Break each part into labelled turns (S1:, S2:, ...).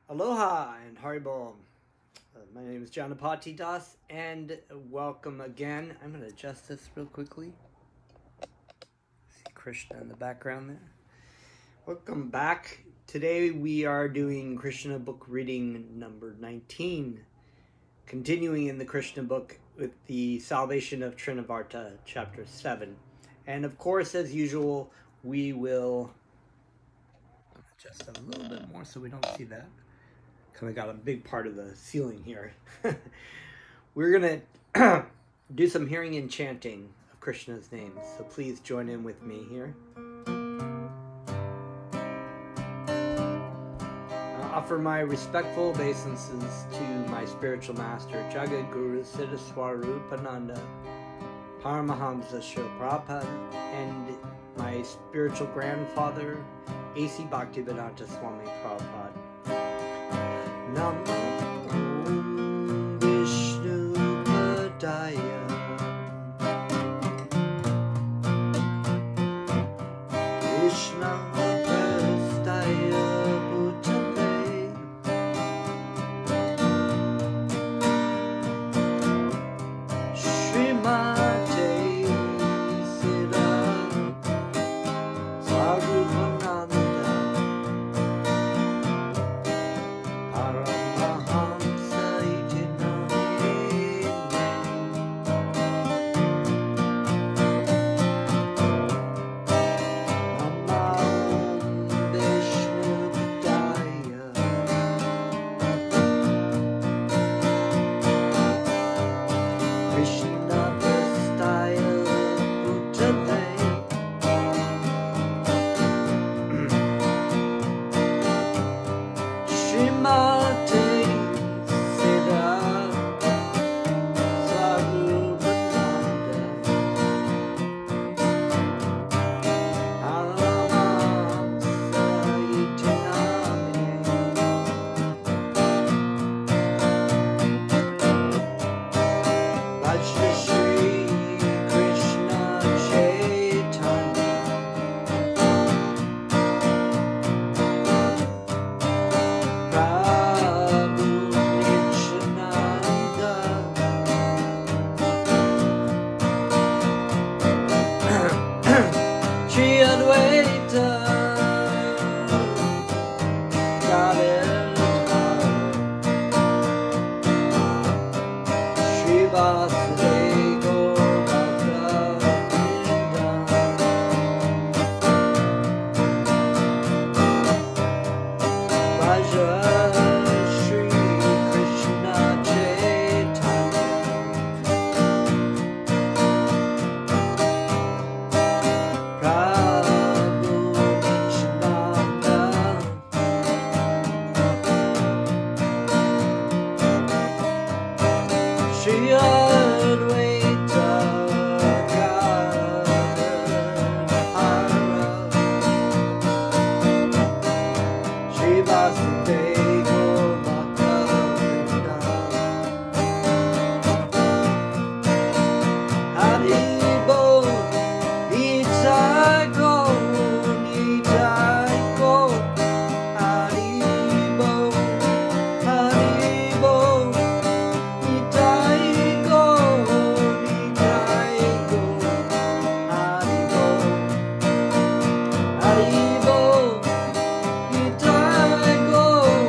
S1: Aloha and Haribo. My name is Janapati Das and welcome again. I'm going to adjust this real quickly. See Krishna in the background there. Welcome back. Today we are doing Krishna book reading number 19. Continuing in the Krishna book with the Salvation of Trinavarta, chapter 7. And of course, as usual, we will adjust a little bit more so we don't see that. Kind of got a big part of the ceiling here. We're going to do some hearing and chanting of Krishna's names. So please join in with me here. Offer my respectful obeisances to my spiritual master, Jagat Guru Siddha Swarupananda, Paramahamsa Srila Prabhupada, and my spiritual grandfather, A.C. Bhaktivedanta Swami Prabhupada. Namo Vishnu Padaya Krishna Prastaya Bhutale Srimate Siddha Swarupananda Haribo, Nitai Go.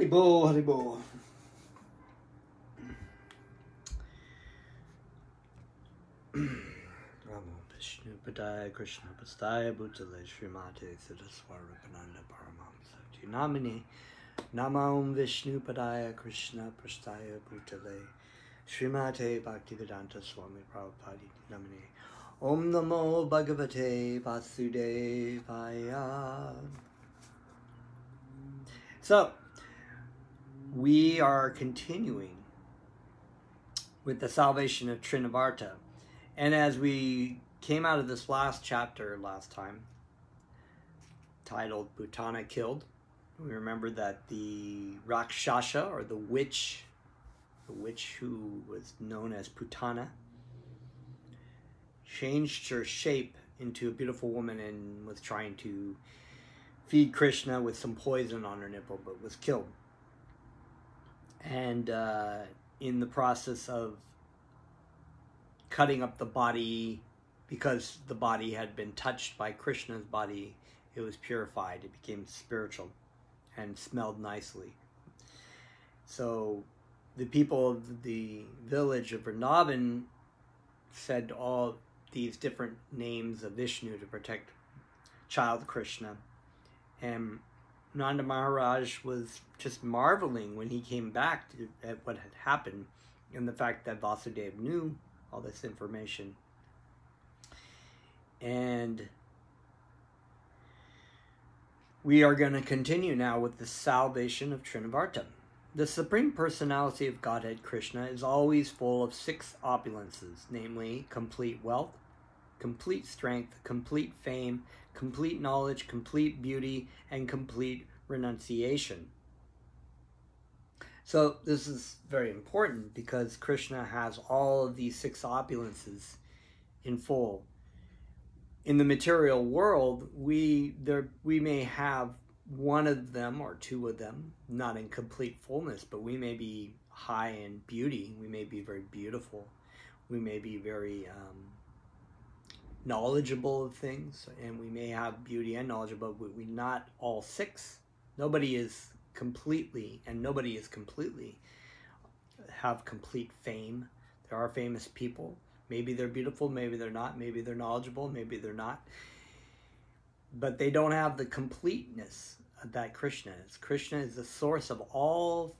S2: Haribo, Haribo.
S1: Brahma Vishnu Padaya Krishna Pastaya Bhutale Srimate Siddhaswarapananda Paramam Sakti Namine Namam Vishnu Padaya Krishna Pastaya Bhutale Srimate Bhaktivedanta Swami Prabhupada Namine Om Namo Bhagavate Vasudevaya. So, we are continuing with the salvation of Trinavarta. And as we came out of this last chapter last time, titled Putana Killed, we remember that the Rakshasa, or the witch who was known as Putana, changed her shape into a beautiful woman and was trying to feed Krishna with some poison on her nipple, but was killed. And in the process of cutting up the body, because the body had been touched by Krishna's body, it was purified. It became spiritual and smelled nicely. So the people of the village of Vrindavan said all these different names of Vishnu to protect child Krishna. And Nanda Maharaj was just marveling when he came back at what had happened and the fact that Vasudeva knew all this information. And we are going to continue now with the salvation of Trinavarta. The Supreme Personality of Godhead Krishna is always full of 6 opulences, namely complete wealth, complete strength, complete fame, complete knowledge, complete beauty, and complete renunciation. So this is very important because Krishna has all of these 6 opulences in full. In the material world, we may have one of them or 2 of them, not in complete fullness, but we may be high in beauty. We may be very beautiful. We may be very knowledgeable of things, and we may have beauty and knowledge, but we not all 6. Nobody is completely have complete fame. There are famous people. Maybe they're beautiful, maybe they're not, maybe they're knowledgeable, maybe they're not. But they don't have the completeness that Krishna is. Krishna is the source of all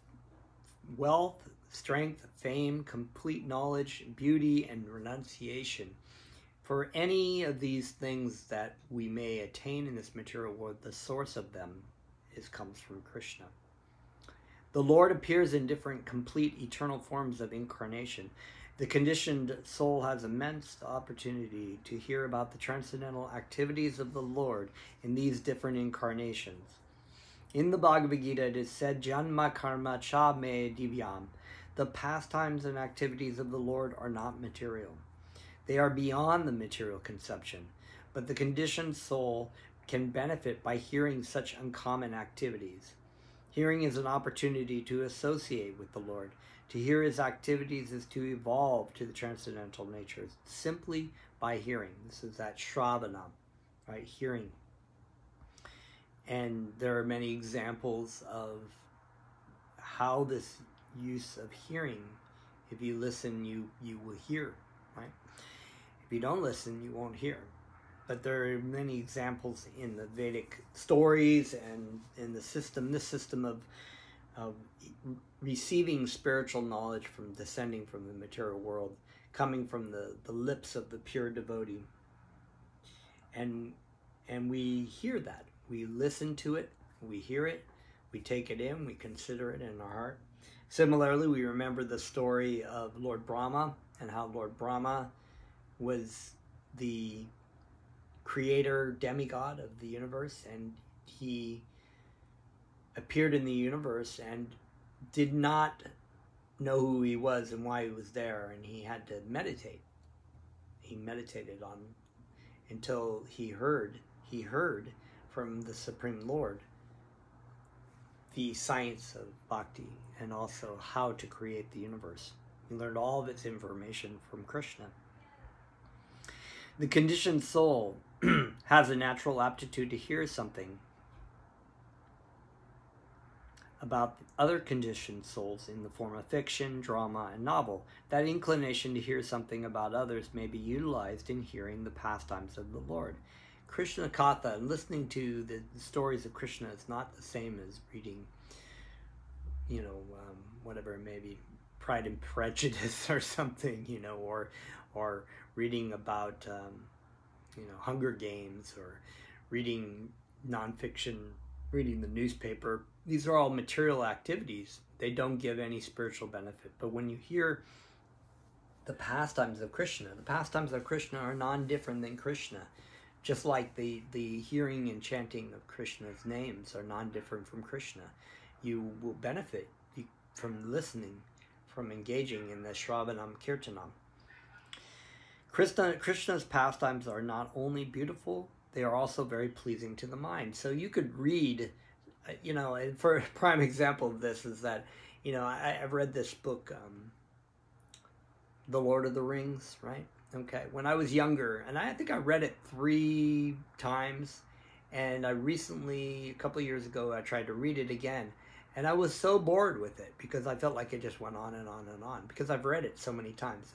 S1: wealth, strength, fame, complete knowledge, beauty, and renunciation. For any of these things that we may attain in this material world, the source of them comes from Krishna. The Lord appears in different complete eternal forms of incarnation. The conditioned soul has immense opportunity to hear about the transcendental activities of the Lord in these different incarnations. In the Bhagavad Gita, it is said, Janma karma cha me divyam. The pastimes and activities of the Lord are not material. They are beyond the material conception, but the conditioned soul can benefit by hearing such uncommon activities. Hearing is an opportunity to associate with the Lord. To hear his activities is to evolve to the transcendental nature simply by hearing. This is that Shravana, right? Hearing. And there are many examples of how this use of hearing, if you listen, you will hear, right? If you don't listen, you won't hear. but there are many examples in the Vedic stories and in this system of receiving spiritual knowledge from descending from the material world, coming from the lips of the pure devotee. And we hear that. We listen to it, we hear it, we take it in, we consider it in our heart. Similarly, we remember the story of Lord Brahma and how Lord Brahma was the creator demigod of the universe, and he appeared in the universe and did not know who he was and why he was there, and he had to meditate. He meditated on until he heard from the Supreme Lord the science of bhakti and also how to create the universe. He learned all of its information from Krishna. The conditioned soul has a natural aptitude to hear something about other conditioned souls in the form of fiction, drama, and novel. That inclination to hear something about others may be utilized in hearing the pastimes of the Lord. Krishna Katha, and listening to the stories of Krishna, is not the same as reading, whatever it may be, Pride and Prejudice or something, or reading about, Hunger Games, or reading nonfiction, reading the newspaper. These are all material activities. They don't give any spiritual benefit. But when you hear the pastimes of Krishna are non-different than Krishna. Just like the hearing and chanting of Krishna's names are non-different from Krishna. You will benefit from listening, from engaging in the Shravanam Kirtanam. Krishna's pastimes are not only beautiful, they are also very pleasing to the mind. So you could read, for a prime example of this is that, I've read this book, The Lord of the Rings, right? Okay, when I was younger, and I think I read it 3 times, and I recently, a couple of years ago, I tried to read it again, and I was so bored with it because I felt like it just went on and on and on because I've read it so many times.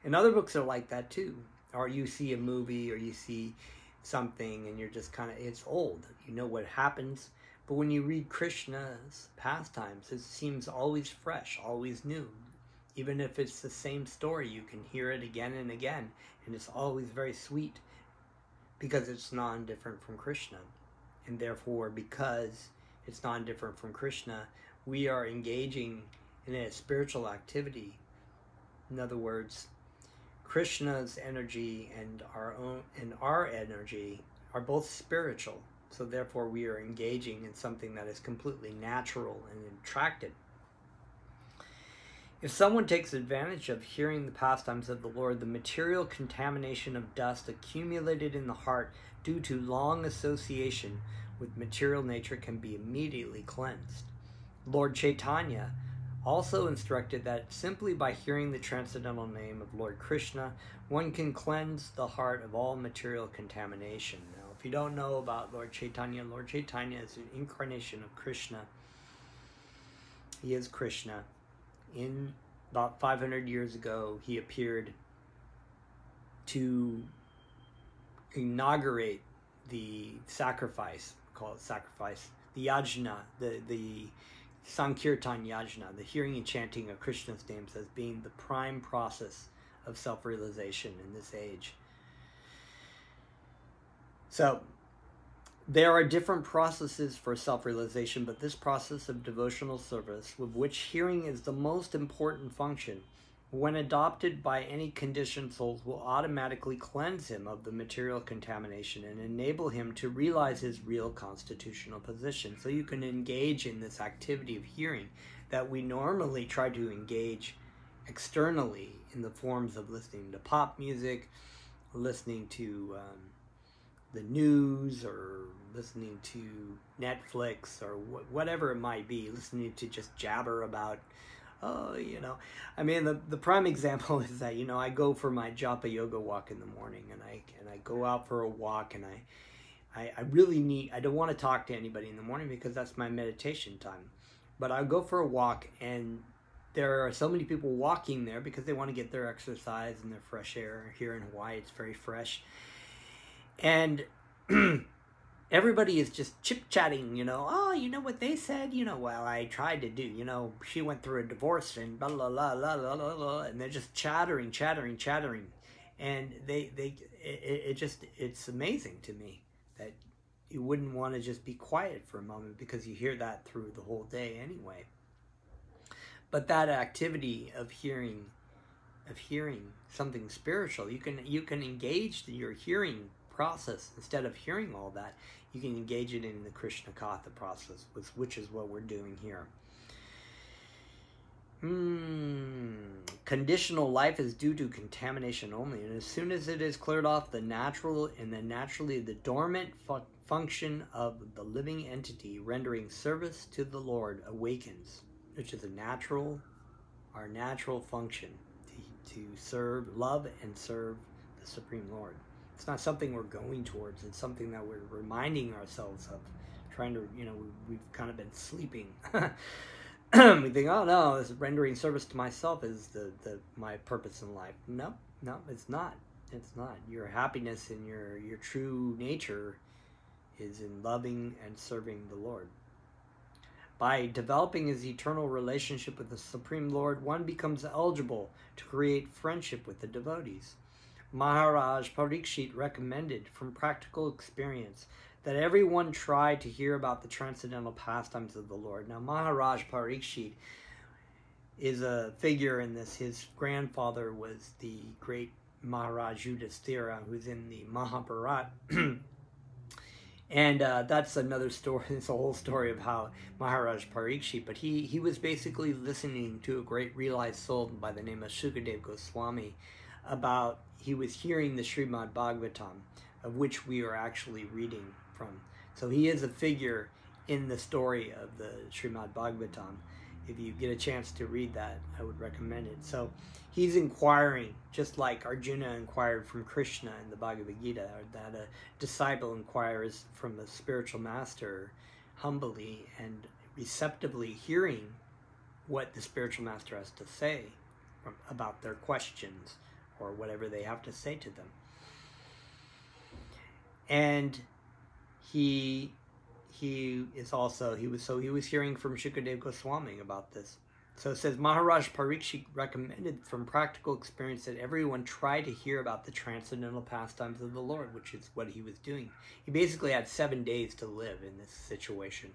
S1: And other books are like that too. Or you see a movie or you see something and you're just it's old. You know what happens. But when you read Krishna's pastimes, it seems always fresh, always new. Even if it's the same story, you can hear it again and again, and it's always very sweet because it's non-different from Krishna. And therefore, because it's non-different from Krishna, we are engaging in a spiritual activity. In other words, Krishna's energy and our energy are both spiritual. So therefore, we are engaging in something that is completely natural and attracted. If someone takes advantage of hearing the pastimes of the Lord, the material contamination of dust accumulated in the heart due to long association with material nature can be immediately cleansed. Lord Chaitanya also instructed that simply by hearing the transcendental name of Lord Krishna, one can cleanse the heart of all material contamination. Now, if you don't know about Lord Chaitanya is an incarnation of Krishna. He is Krishna. In about 500 years ago, he appeared to inaugurate the sacrifice, call it sacrifice, the yajna, the Sankirtan yajna, the hearing and chanting of Krishna's names as being the prime process of self-realization in this age. So, there are different processes for self-realization, but this process of devotional service, with which hearing is the most important function, when adopted by any conditioned souls, will automatically cleanse him of the material contamination and enable him to realize his real constitutional position. So you can engage in this activity of hearing that we normally try to engage externally in the forms of listening to pop music, listening to the news, or listening to Netflix, or whatever it might be, listening to just jabber about, the prime example is that, I go for my japa yoga walk in the morning, and I go out for a walk, and I don't want to talk to anybody in the morning because that's my meditation time. But I go for a walk, and there are so many people walking there because they want to get their exercise and their fresh air. Here in Hawaii, it's very fresh. And everybody is just chit-chatting, oh, you know what they said, well, I tried to do, she went through a divorce and blah, blah, blah, blah, blah, blah, blah, and they're just chattering. And it's amazing to me that you wouldn't want to just be quiet for a moment, because you hear that through the whole day anyway. But that activity of hearing something spiritual, you can engage your hearing process. Instead of hearing all that, you can engage it in the Krishna Katha process, which is what we're doing here. Conditional life is due to contamination only, and as soon as it is cleared off, the naturally the dormant function of the living entity rendering service to the Lord awakens, which is our natural function to serve, love, and serve the Supreme Lord. It's not something we're going towards. It's something that we're reminding ourselves of. Trying to, we've kind of been sleeping. We think, oh no, this rendering service to myself is my purpose in life. No, it's not. It's not. Your happiness and your true nature is in loving and serving the Lord. By developing his eternal relationship with the Supreme Lord, one becomes eligible to create friendship with the devotees. Maharaj Parikshit recommended from practical experience that everyone try to hear about the transcendental pastimes of the Lord. Now, Maharaj Parikshit is a figure in this. His grandfather was the great Maharaj Yudhisthira, who's in the Mahabharata. And that's another story. It's a whole story of how Maharaj Parikshit, but he was basically listening to a great realized soul by the name of Shukadev Goswami. He was hearing the Srimad Bhagavatam, of which we are actually reading from. So he is a figure in the story of the Srimad Bhagavatam. If you get a chance to read that, I would recommend it. So he's inquiring, just like Arjuna inquired from Krishna in the Bhagavad Gita, or that a disciple inquires from a spiritual master humbly and receptively hearing what the spiritual master has to say about their questions or whatever they have to say to them. And he was hearing from Shukadev Goswami about this. So it says, Maharaj Parikshit recommended from practical experience that everyone try to hear about the transcendental pastimes of the Lord, which is what he was doing. He basically had 7 days to live in this situation,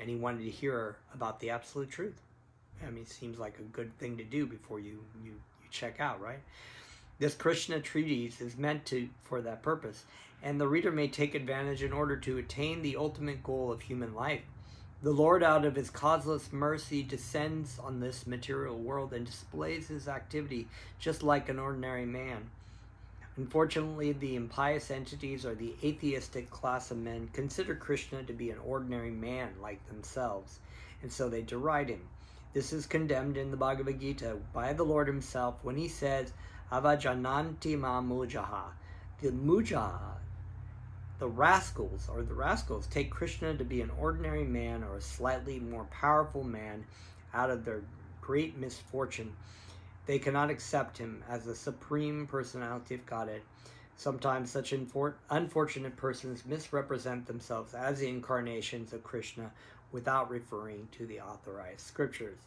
S1: and he wanted to hear about the absolute truth. I mean, it seems like a good thing to do before you check out, right? This Krishna treatise is meant for that purpose, and the reader may take advantage in order to attain the ultimate goal of human life. The Lord, out of his causeless mercy, descends on this material world and displays his activity just like an ordinary man. Unfortunately, the impious entities or the atheistic class of men consider Krishna to be an ordinary man like themselves, and so they deride him. This is condemned in the Bhagavad Gita by the Lord himself when he says, Avajananti ma mujaha. The mujaha, the rascals take Krishna to be an ordinary man or a slightly more powerful man out of their great misfortune. They cannot accept him as the supreme personality of Godhead. Sometimes such unfortunate persons misrepresent themselves as the incarnations of Krishna without referring to the authorized scriptures.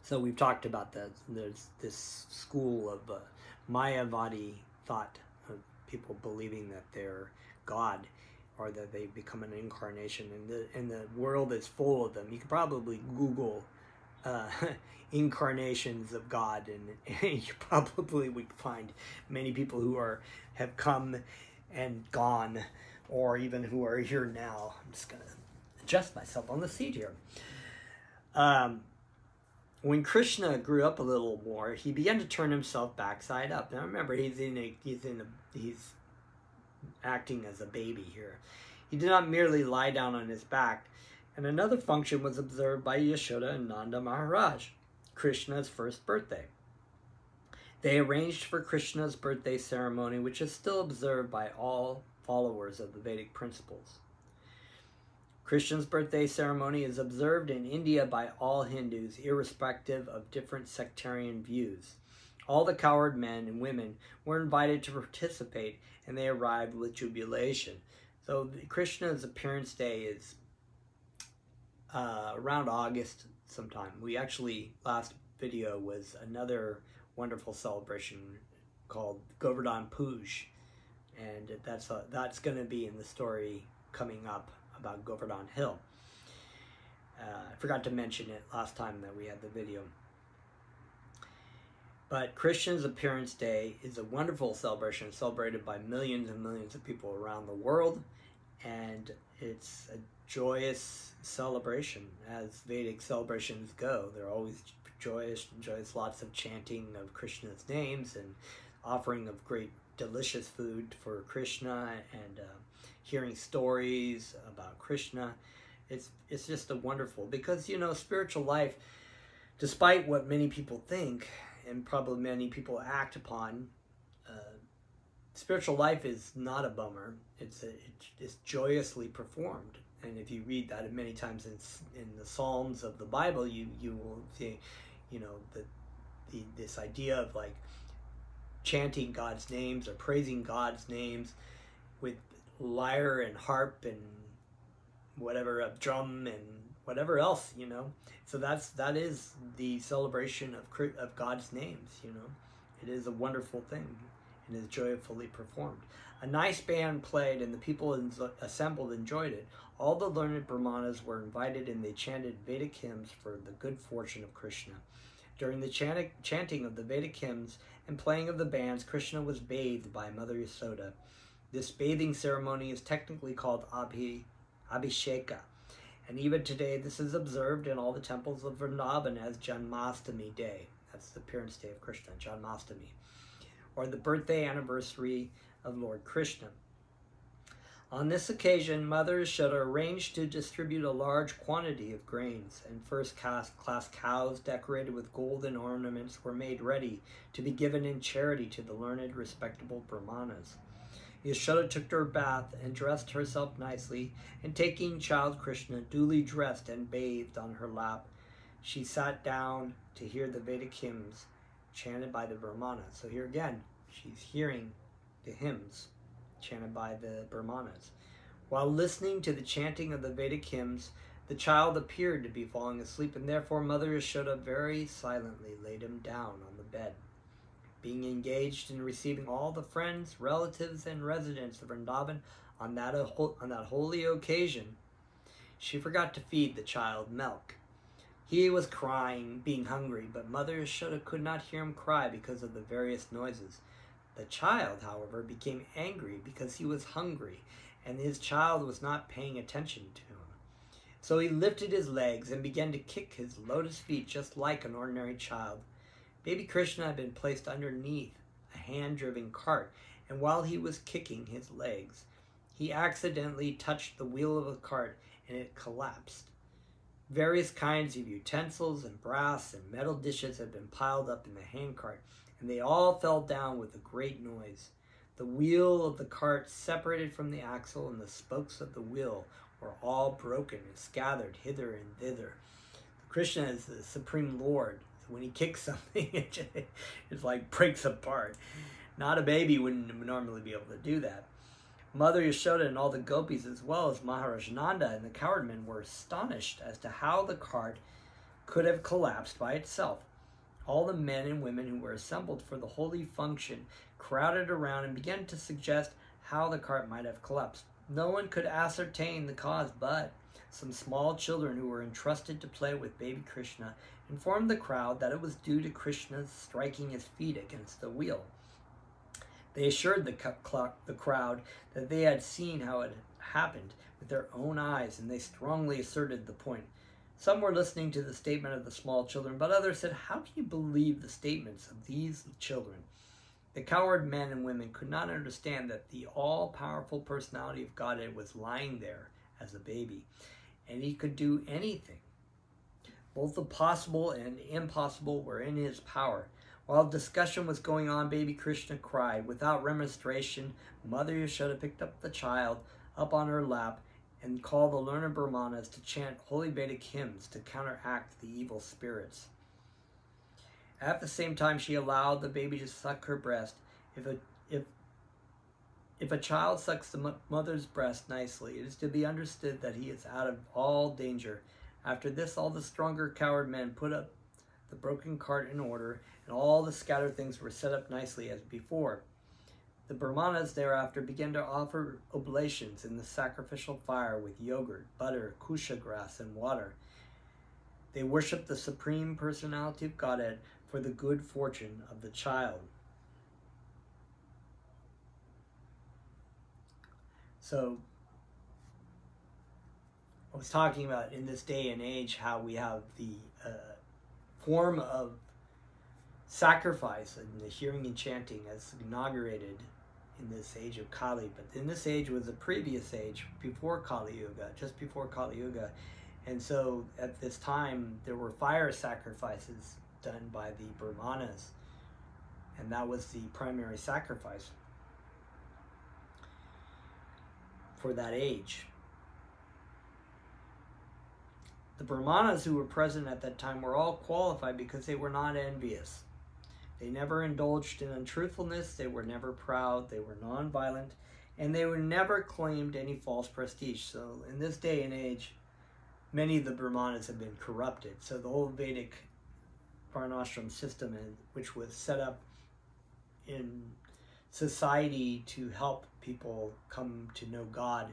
S1: So we've talked about that. There's this school of Mayavadi thought, of people believing that they're God or that they become an incarnation, and the world is full of them. You could probably Google incarnations of God, and you probably would find many people who have come and gone, or even who are here now. I'm just going to adjust myself on the seat here. When Krishna grew up a little more, he began to turn himself backside up. Now remember, he's acting as a baby here. He did not merely lie down on his back. And another function was observed by Yashoda and Nanda Maharaj, Krishna's first birthday. They arranged for Krishna's birthday ceremony, which is still observed by all followers of the Vedic principles. Krishna's birthday ceremony is observed in India by all Hindus, irrespective of different sectarian views. All the cowherd men and women were invited to participate, and they arrived with jubilation. So Krishna's appearance day is around August sometime. We actually, last video was another wonderful celebration called Govardhan Puj, and that's going to be in the story coming up about Govardhan Hill. I forgot to mention it last time that we had the video. But Krishna's appearance day is a wonderful celebration celebrated by millions and millions of people around the world, and it's a joyous celebration as Vedic celebrations go. They're always joyous, lots of chanting of Krishna's names and offering of great delicious food for Krishna, and hearing stories about Krishna. It's just a wonderful, because spiritual life, despite what many people think and probably many people act upon, spiritual life is not a bummer. It's joyously performed. And if you read that many times in the Psalms of the Bible, you will see, this idea of like chanting God's names or praising God's names with lyre and harp and whatever, a drum and whatever else, So that is the celebration of God's names, It is a wonderful thing and is joyfully performed. A nice band played and the people assembled enjoyed it. All the learned Brahmanas were invited and they chanted Vedic hymns for the good fortune of Krishna. During the chanting of the Vedic hymns and playing of the bands, Krishna was bathed by Mother Yasoda. This bathing ceremony is technically called Abhisheka, and even today this is observed in all the temples of Vrindavan as Janmashtami Day. That's the appearance day of Krishna, Janmashtami, or the birthday anniversary of Lord Krishna. On this occasion, Mother Yashoda arranged to distribute a large quantity of grains, and first-class cows decorated with golden ornaments were made ready to be given in charity to the learned, respectable Brahmanas. Yashoda took her bath and dressed herself nicely, and taking child Krishna duly dressed and bathed on her lap, she sat down to hear the Vedic hymns chanted by the Brahmanas. So here again, she's hearing the hymns chanted by the Brahmanas. While listening to the chanting of the Vedic hymns, the child appeared to be falling asleep, and therefore Mother Yashoda very silently laid him down on the bed. Being engaged in receiving all the friends, relatives, and residents of Vrindavan on that holy occasion, she forgot to feed the child milk. He was crying, being hungry, but Mother Yashoda could not hear him cry because of the various noises. The child, however, became angry because he was hungry, and his child was not paying attention to him. So he lifted his legs and began to kick his lotus feet just like an ordinary child. Baby Krishna had been placed underneath a hand-driven cart, and while he was kicking his legs, he accidentally touched the wheel of the cart, and it collapsed. Various kinds of utensils and brass and metal dishes had been piled up in the handcart, and they all fell down with a great noise. The wheel of the cart separated from the axle, and the spokes of the wheel were all broken and scattered hither and thither. Krishna is the Supreme Lord. So when he kicks something, it's like breaks apart. Not a baby wouldn't normally be able to do that. Mother Yashoda and all the gopis, as well as Maharaj Nanda and the cowherd men, were astonished as to how the cart could have collapsed by itself. All the men and women who were assembled for the holy function crowded around and began to suggest how the cart might have collapsed. No one could ascertain the cause, but some small children who were entrusted to play with baby Krishna informed the crowd that it was due to Krishna's striking his feet against the wheel. They assured the crowd that they had seen how it happened with their own eyes, and they strongly asserted the point. Some were listening to the statement of the small children, but others said, "How do you believe the statements of these children?" The cowherd men and women could not understand that the all-powerful personality of Godhead was lying there as a baby, and he could do anything. Both the possible and impossible were in his power. While discussion was going on, baby Krishna cried. Without remonstration, Mother Yashoda picked up the child up on her lap and called the learned Brahmanas to chant holy Vedic hymns to counteract the evil spirits. At the same time, she allowed the baby to suck her breast. If If a child sucks the mother's breast nicely, it is to be understood that he is out of all danger. After this, all the stronger coward men put up the broken cart in order, and all the scattered things were set up nicely as before. The Brahmanas thereafter began to offer oblations in the sacrificial fire with yogurt, butter, kusha grass, and water. They worshiped the Supreme Personality of Godhead for the good fortune of the child. So, I was talking about in this day and age how we have the form of sacrifice and the hearing and chanting as inaugurated in this age of Kali. But in this age was a previous age before Kali Yuga, just before Kali Yuga. And so at this time there were fire sacrifices done by the Brahmanas. And that was the primary sacrifice for that age. The Brahmanas who were present at that time were all qualified because they were not envious. They never indulged in untruthfulness, they were never proud, they were non-violent, and they were never claimed any false prestige. So in this day and age, many of the Brahmanas have been corrupted. So the whole Vedic Varnashram system, which was set up in society to help people come to know God,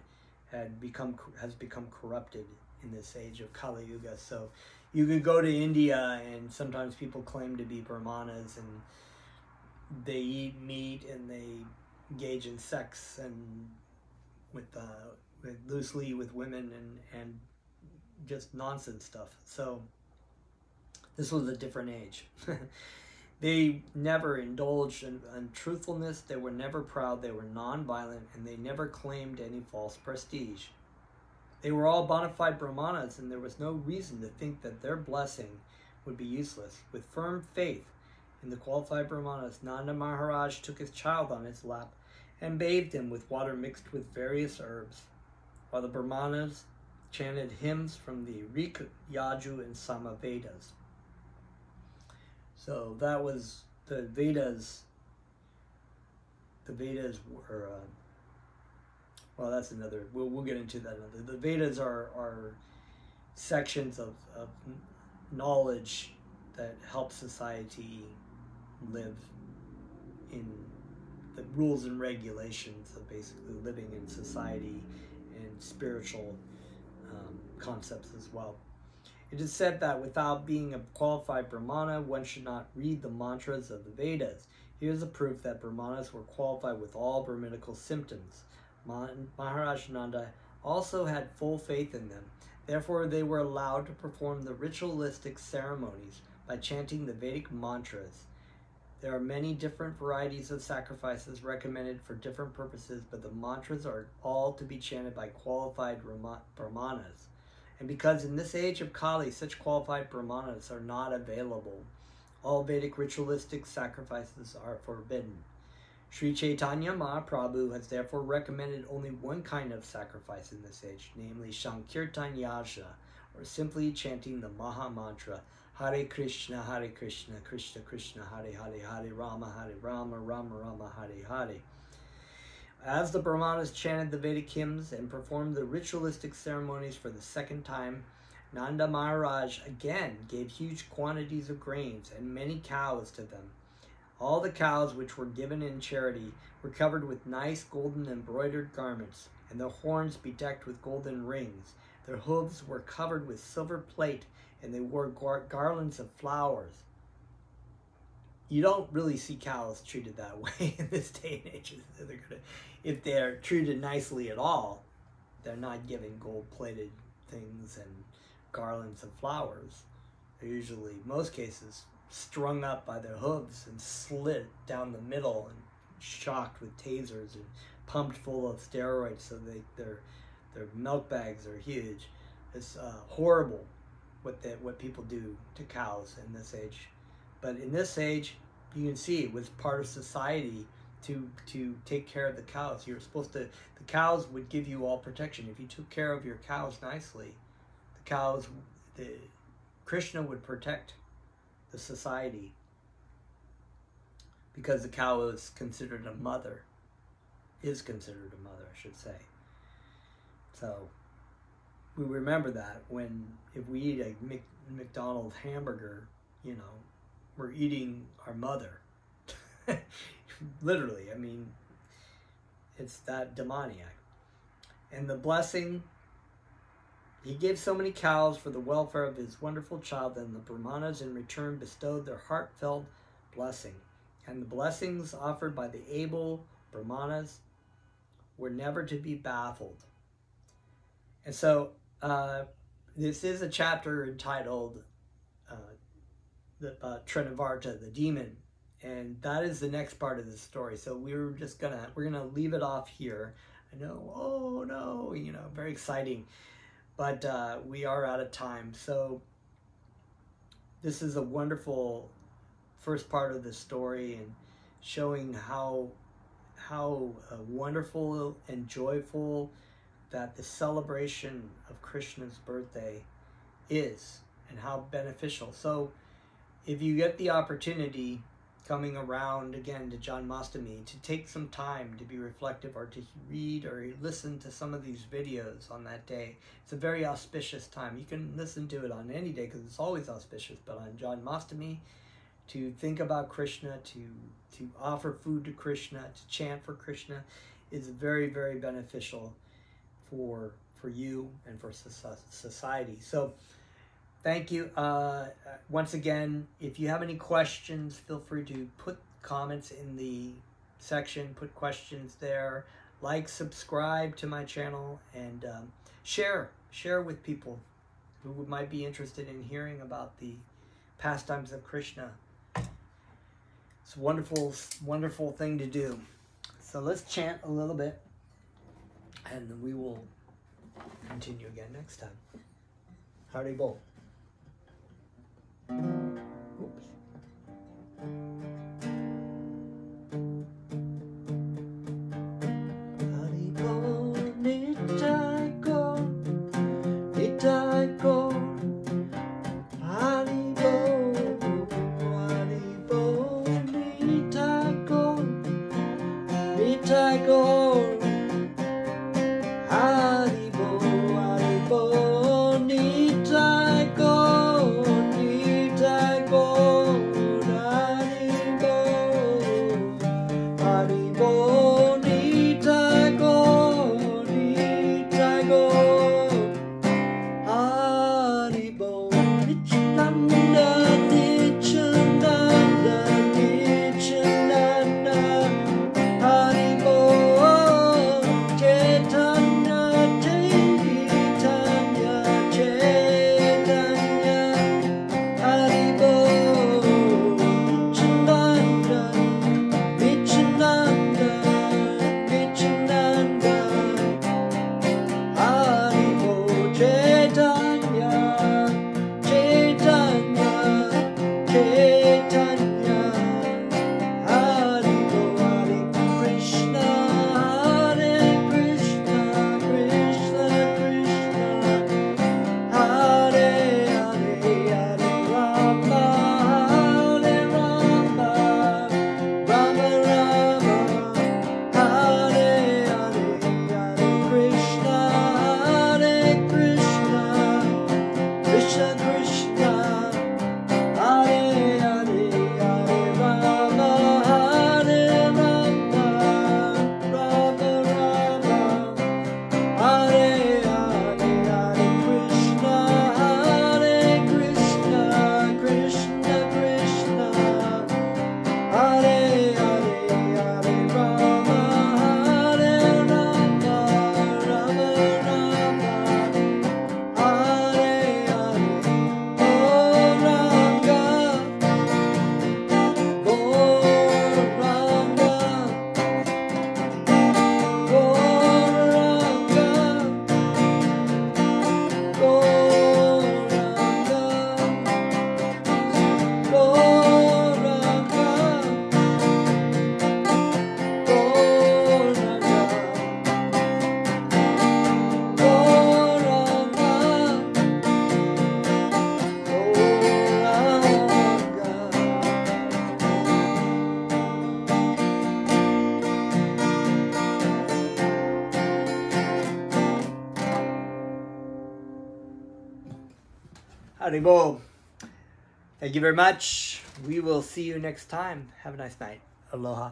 S1: has become corrupted in this age of Kali Yuga. So you could go to India and sometimes people claim to be Brahmanas and they eat meat and they engage in sex and loosely with women and just nonsense stuff. So this was a different age. They never indulged in untruthfulness, they were never proud, they were non-violent, and they never claimed any false prestige. They were all bona fide Brahmanas, and there was no reason to think that their blessing would be useless. With firm faith in the qualified Brahmanas, Nanda Maharaj took his child on his lap and bathed him with water mixed with various herbs, while the Brahmanas chanted hymns from the Rik, Yaju, and Sama Vedas. So that was the Vedas. The Vedas were, well, that's another, we'll get into that another. The Vedas are sections of knowledge that help society live in the rules and regulations of basically living in society and spiritual concepts as well. It is said that without being a qualified Brahmana, one should not read the mantras of the Vedas. Here's a proof that Brahmanas were qualified with all Brahminical symptoms. Maharaj Nanda also had full faith in them. Therefore, they were allowed to perform the ritualistic ceremonies by chanting the Vedic mantras. There are many different varieties of sacrifices recommended for different purposes, but the mantras are all to be chanted by qualified Brahmanas. And because in this age of Kali, such qualified Brahmanas are not available, all Vedic ritualistic sacrifices are forbidden. Sri Chaitanya Mahaprabhu has therefore recommended only one kind of sacrifice in this age, namely Sankirtan Yasha, or simply chanting the Maha Mantra, Hare Krishna, Krishna Krishna, Hare Hare, Hare Rama, Rama Rama, Hare Hare. As the Brahmanas chanted the Vedic hymns and performed the ritualistic ceremonies for the second time, Nanda Maharaj again gave huge quantities of grains and many cows to them. All the cows which were given in charity were covered with nice golden embroidered garments, and their horns bedecked with golden rings. Their hooves were covered with silver plate, and they wore garlands of flowers. You don't really see cows treated that way in this day and age. If they're treated nicely at all, they're not given gold-plated things and garlands of flowers. They're usually, in most cases, strung up by their hooves and slit down the middle and shocked with tasers and pumped full of steroids so their milk bags are huge. It's horrible what people do to cows in this age. But in this age, you can see it was part of society to take care of the cows. You're supposed to, the cows would give you all protection. If you took care of your cows nicely, Krishna would protect the society because the cow is considered a mother. is considered a mother, I should say. So we remember that when, if we eat a McDonald's hamburger, you know, we're eating our mother. Literally, I mean, it's that demoniac. And the blessing, he gave so many cows for the welfare of his wonderful child, and the Brahmanas in return bestowed their heartfelt blessing. And the blessings offered by the able Brahmanas were never to be baffled. And so this is a chapter entitled Trinavarta, the demon, and that is the next part of the story. So we're gonna leave it off here. I know, oh no, you know, very exciting, but we are out of time. So this is a wonderful first part of the story, and showing how wonderful and joyful that the celebration of Krishna's birthday is, and how beneficial. So if you get the opportunity coming around again to Janmashtami, to take some time to be reflective, or to read or listen to some of these videos on that day, it's a very auspicious time. You can listen to it on any day because it's always auspicious, but on Janmashtami, to think about Krishna, to offer food to Krishna, to chant for Krishna, is very, very beneficial for you and for society. So thank you. Once again, if you have any questions, feel free to put comments in the section, put questions there, like, subscribe to my channel, and share with people who might be interested in hearing about the pastimes of Krishna. It's a wonderful, wonderful thing to do. So let's chant a little bit, and we will continue again next time. Hari Bol. Oops. Hari Bol, Nitai Gaur, Nitai Gaur. Hari Bol, Hari Bol, Nitai Gaur, Nitai Gaur. Hari Bol, Hari Bol, Nitai Gaur, Nitai Gaur, Hari Haribol. Thank you very much. We will see you next time. Have a nice night. Aloha.